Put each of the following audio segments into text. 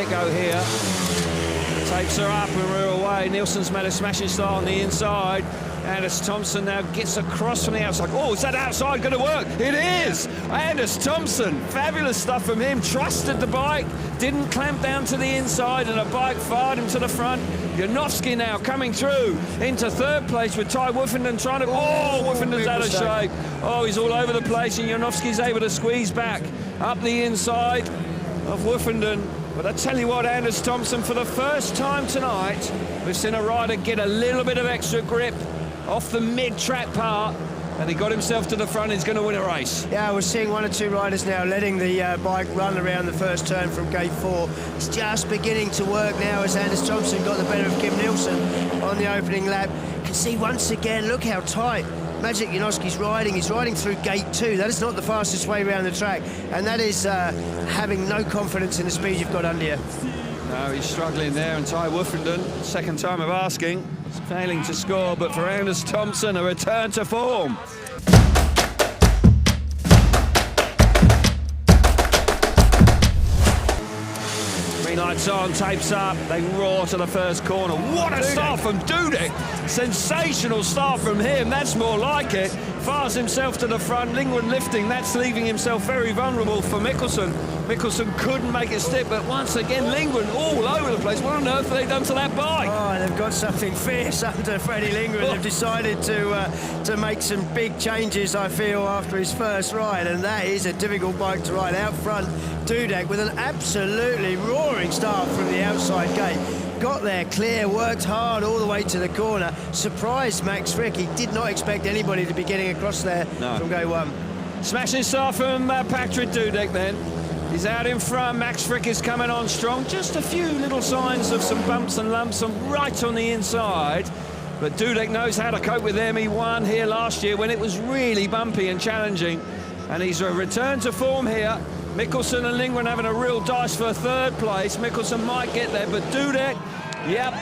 go here. Tapes her up and we're away. Nielsen's made a smashing start on the inside. Anders Thompson now gets across from the outside. Oh, is that outside going to work? It is! Anders Thompson, fabulous stuff from him. Trusted the bike, didn't clamp down to the inside, and the bike fired him to the front. Janowski now coming through into third place with Ty Woofenden trying to... Oh, Woofenden's out of shape. Oh, he's all over the place, and Janowski's able to squeeze back up the inside of Woofenden. But I tell you what, Anders Thompson, for the first time tonight, we've seen a rider get a little bit of extra grip off the mid-track part, and he got himself to the front. He's going to win a race. Yeah, we're seeing one or two riders now letting the bike run around the first turn from gate 4. It's just beginning to work now as Anders Thompson got the better of Kim Nielsen on the opening lap. You can see once again, look how tight Maciej Janowski's riding. He's riding through gate 2. That is not the fastest way around the track, and that is having no confidence in the speed you've got under you. No, he's struggling there, and Ty Woofenden, second time of asking, is failing to score, but for Anders Thompson, a return to form. Green lights on, tapes up, they roar to the first corner. What a start from Dudek! Sensational start from him, that's more like it. Fires himself to the front, Lindgren lifting, that's leaving himself very vulnerable for Mikkelsen. Mikkelsen couldn't make it stick, but once again, Lindgren all over the place. What on earth have they done to that bike? Oh, they've got something fierce under Freddie Lindgren. They've decided to make some big changes, I feel, after his first ride, and that is a difficult bike to ride. Out front, Dudek with an absolutely roaring start from the outside gate. Got there clear, worked hard all the way to the corner. Surprised Max Frick. He did not expect anybody to be getting across there from gate 1. Smashing start from Patrick Dudek then. He's out in front, Max Frick is coming on strong. Just a few little signs of some bumps and lumps and right on the inside. But Dudek knows how to cope with them. He won here last year when it was really bumpy and challenging. And he's a return to form here. Mikkelsen and Lindgren having a real dice for third place. Mikkelsen might get there, but Dudek, yep,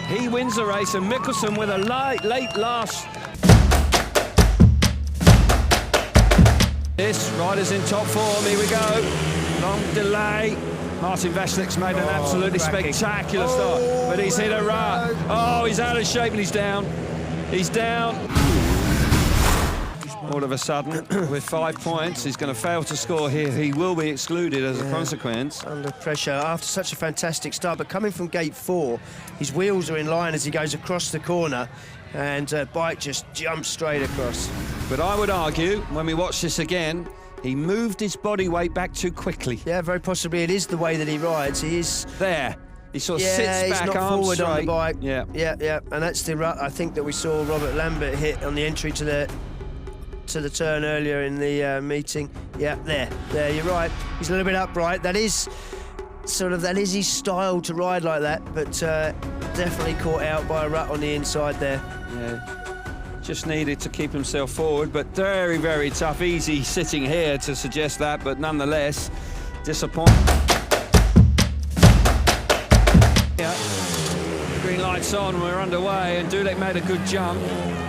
he wins the race. And Mikkelsen with a late last. This rider's in top form, here we go. Long delay. Martin Vaslik's made an absolutely spectacular start, but he's hit a rut. Oh, he's out of shape and he's down. He's down. All of a sudden, with 5 points, he's going to fail to score here. He will be excluded as a consequence. Under pressure after such a fantastic start, but coming from gate 4, his wheels are in line as he goes across the corner, and bike just jumps straight across. But I would argue, when we watch this again, he moved his body weight back too quickly. Yeah, very possibly it is the way that he rides. He is there. He sort of sits back, he's not arms forward straight on the bike. Yeah. And that's the rut I think that we saw Robert Lambert hit on the entry to the turn earlier in the meeting. Yeah, there, you're right. He's a little bit upright. That is his style to ride like that, but definitely caught out by a rut on the inside there. Yeah. Just needed to keep himself forward, but very, very tough. Easy sitting here to suggest that, but nonetheless, disappointing. Yeah. Green lights on, we're underway, and Dudek made a good jump.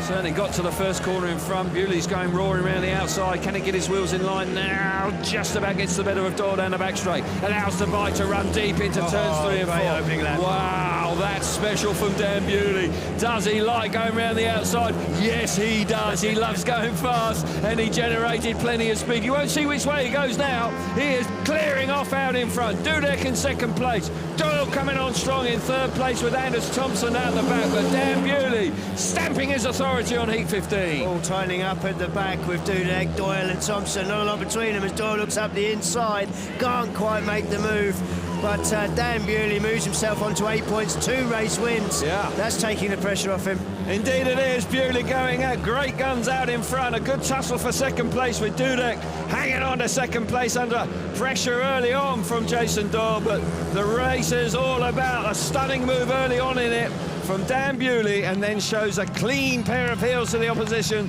Certainly got to the first corner in front. Bewley's going roaring around the outside. Can he get his wheels in line now? Just about gets the better of Doyle down the back straight. Allows the bike to run deep into turns 3 and 4. Wow, that's special from Dan Bewley. Does he like going around the outside? Yes, he does. He loves going fast, and he generated plenty of speed. You won't see which way he goes now. He is clearing off out in front. Dudek in second place. Doyle coming on strong in third place with Anders Thompson out the back, but Dan Bewley stamping his authority on heat 15. All tightening up at the back with Dudek, Doyle and Thompson. Not a lot between them as Doyle looks up the inside. Can't quite make the move. But Dan Bewley moves himself onto 8 points, 2 race wins. Yeah. That's taking the pressure off him. Indeed it is. Bewley going at great guns out in front. A good tussle for second place with Dudek hanging on to second place under pressure early on from Jason Doyle. But the race is all about a stunning move early on in it from Dan Bewley, and then shows a clean pair of heels to the opposition.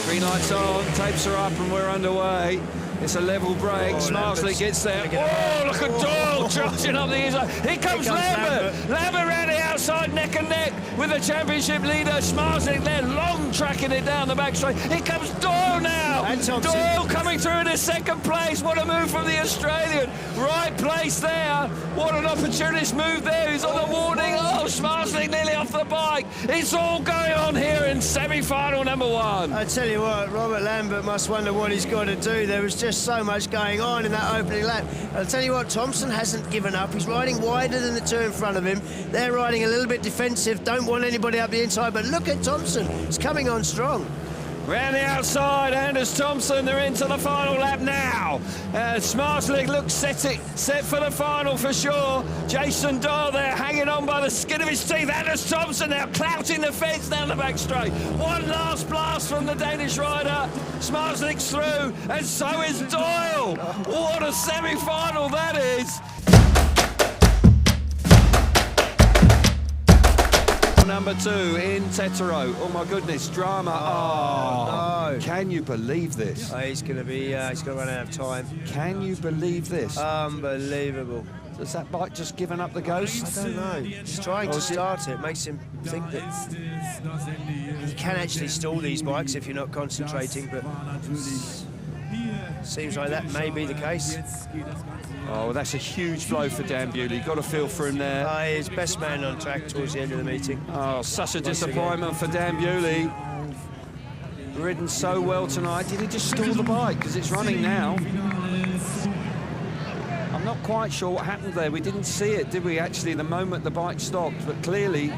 Green lights on, tapes are up, and we're underway. It's a level break. Zmarzlik gets there. Oh, look at Doyle charging up the inside. Here comes Lambert. Lambert around the outside, neck and neck with the championship leader. Zmarzlik there, long tracking it down the back straight. Here comes Doyle now. Doyle coming through in his second place. What a move from the Australian. Right place there. What an opportunist move there. He's on the warning. Oh, Zmarzlik nearly off the bike. It's all going on here in semi-final number 1. I tell you what, Robert Lambert must wonder what he's got to do. There was just so much going on in that opening lap. I'll tell you what, Thompson hasn't given up. He's riding wider than the two in front of him. They're riding a little bit defensive, don't want anybody up the inside, but look at Thompson. He's coming on strong. Round the outside, Anders Thompson, they're into the final lap now. Zmarzlik looks set for the final for sure. Jason Doyle there hanging on by the skin of his teeth. Anders Thompson now clouting the fence down the back straight. One last blast from the Danish rider. Zmarzlik's through, and so is Doyle. What a semi-final that is. Number 2 in Teterow. Oh my goodness, drama. Oh, no. Can you believe this? He's going to run out of time. Can you believe this? Unbelievable. Has that bike just given up the ghost? I don't know. He's trying to start it. Makes him think that you can actually stall these bikes if you're not concentrating, but seems like that may be the case. Oh, that's a huge blow for Dan Bewley. Got a feel for him there. He's best man on track towards the end of the meeting. Oh, such a disappointment for Dan Bewley. Ridden so well tonight. Did he just stall the bike? Because it's running now. I'm not quite sure what happened there. We didn't see it, did we, actually, the moment the bike stopped? But clearly,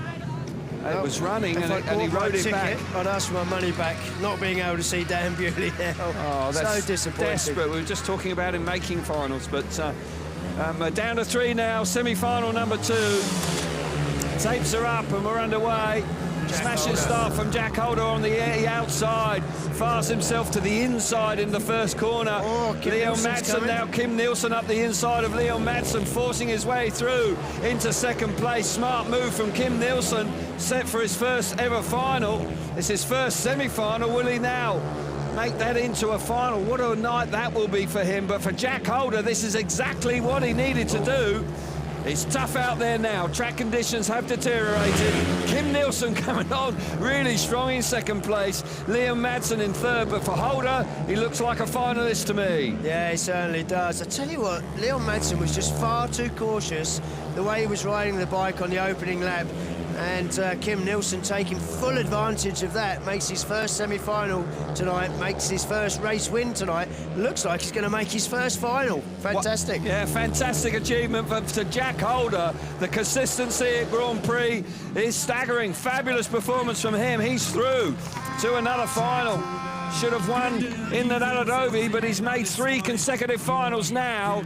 it was running and he rode it back. I'd ask for my money back, not being able to see Dan Bewley now. Oh, that's so disappointing. Desperate. We were just talking about him making finals, but down to 3 now, semi-final number 2. Tapes are up and we're underway. Smashing start from Jack Holder on the outside. Fast himself to the inside in the first corner. Leon Madsen now. Kim Nielsen up the inside of Leon Madsen, forcing his way through into second place. Smart move from Kim Nielsen, set for his first ever final. It's his first semi-final. Will he now make that into a final? What a night that will be for him. But for Jack Holder, this is exactly what he needed to do. It's tough out there now. Track conditions have deteriorated. Kim Nielsen coming on really strong in second place. Liam Madsen in third, but for Holder, he looks like a finalist to me. Yeah, he certainly does. I tell you what, Leon Madsen was just far too cautious the way he was riding the bike on the opening lap. And Kim Nielsen taking full advantage of that, makes his first semi-final tonight, makes his first race win tonight. Looks like he's going to make his first final. Fantastic. Yeah, fantastic achievement for Jack Holder. The consistency at Grand Prix is staggering. Fabulous performance from him. He's through to another final. Should have won in the Naladovi, but he's made 3 consecutive finals now.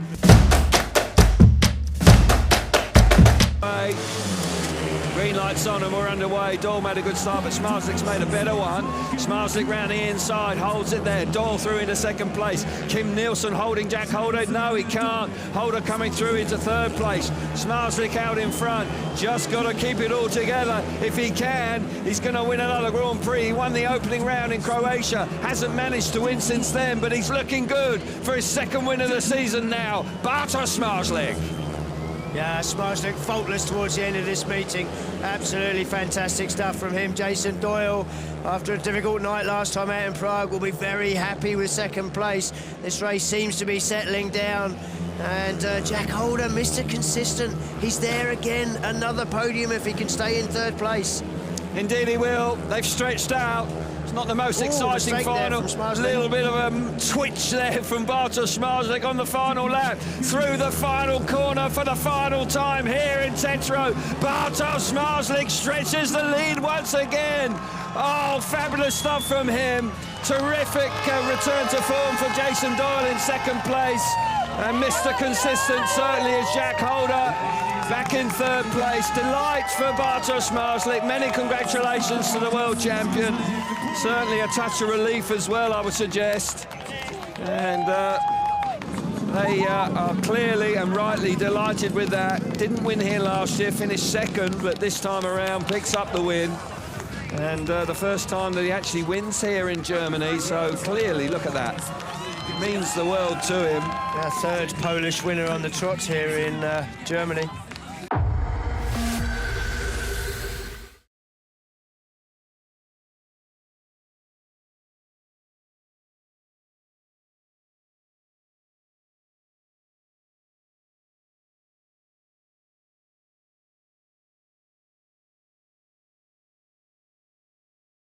Green lights on and we're underway. Doyle made a good start, but Zmarzlik's made a better one. Zmarzlik round the inside, holds it there. Doyle through into second place. Kim Nielsen holding Jack Holder. No, he can't. Holder coming through into third place. Zmarzlik out in front. Just got to keep it all together. If he can, he's going to win another Grand Prix. He won the opening round in Croatia. Hasn't managed to win since then, but he's looking good for his second win of the season now. Bartosz Zmarzlik. Yeah, Zmarzlik faultless towards the end of this meeting. Absolutely fantastic stuff from him. Jason Doyle, after a difficult night last time out in Prague, will be very happy with second place. This race seems to be settling down. And Jack Holder, Mr. Consistent, he's there again. Another podium if he can stay in third place. Indeed he will. They've stretched out. Not the most exciting final. A little bit of a twitch there from Bartosz Zmarzlik on the final lap. Through the final corner for the final time here in Teterow. Bartosz Zmarzlik stretches the lead once again. Oh, fabulous stuff from him. Terrific return to form for Jason Doyle in second place. And Mr. Consistent certainly is Jack Holder. Back in third place. Delight for Bartosz Zmarzlik. Many congratulations to the world champion. Certainly a touch of relief as well, I would suggest. And they are clearly and rightly delighted with that. Didn't win here last year, finished second, but this time around picks up the win. And the first time that he actually wins here in Germany, so clearly, look at that. means the world to him. Our third Polish winner on the trot here in Germany.